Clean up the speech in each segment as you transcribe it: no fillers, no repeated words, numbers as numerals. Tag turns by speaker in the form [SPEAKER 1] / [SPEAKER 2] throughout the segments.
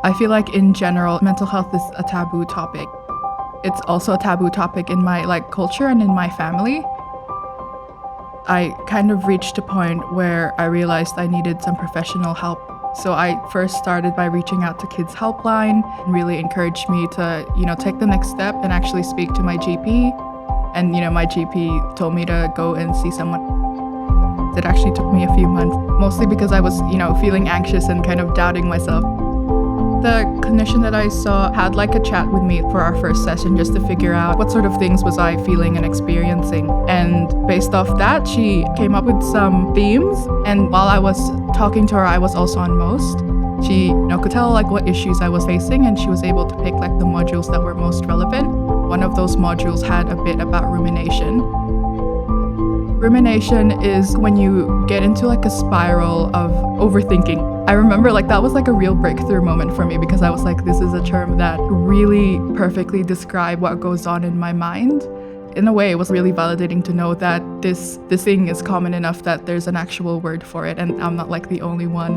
[SPEAKER 1] I feel like in general, mental health is a taboo topic. It's also a taboo topic in my culture and in my family. I kind of reached a point where I realized I needed some professional help. So I first started by reaching out to Kids Helpline, and really encouraged me to, take the next step and actually speak to my GP. And, my GP told me to go and see someone. It actually took me a few months, mostly because I was, feeling anxious and kind of doubting myself. The clinician that I saw had a chat with me for our first session just to figure out what sort of things was I feeling and experiencing. And based off that, she came up with some themes. And while I was talking to her, I was also on most. She could tell what issues I was facing, and she was able to pick the modules that were most relevant. One of those modules had a bit about rumination. Rumination is when you get into a spiral of overthinking. I remember that was a real breakthrough moment for me, because I was this is a term that really perfectly described what goes on in my mind. In a way, it was really validating to know that this thing is common enough that there's an actual word for it, and I'm not the only one.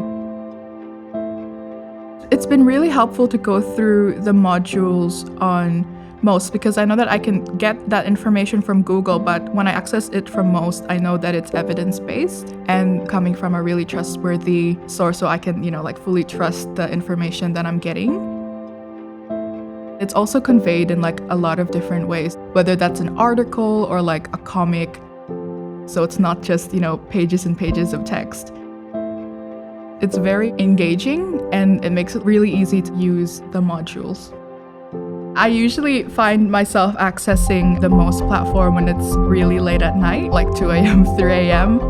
[SPEAKER 1] It's been really helpful to go through the modules on most, because I know that I can get that information from Google, but when I access it from most, I know that it's evidence-based and coming from a really trustworthy source, so I can, fully trust the information that I'm getting. It's also conveyed in a lot of different ways, whether that's an article or a comic. So it's not just, pages and pages of text. It's very engaging, and it makes it really easy to use the modules. I usually find myself accessing the most platform when it's really late at night, 2 a.m., 3 a.m.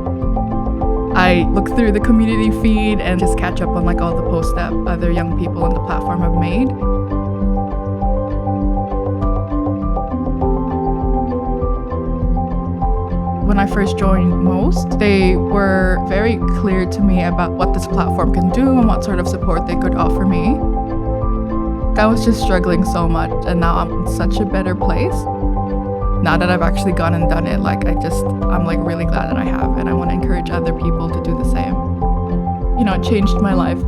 [SPEAKER 1] I look through the community feed and just catch up on all the posts that other young people on the platform have made. When I first joined most, they were very clear to me about what this platform can do and what sort of support they could offer me. I was just struggling so much, and now I'm in such a better place. Now that I've actually gone and done it, I'm really glad that I have, and I want to encourage other people to do the same. It changed my life.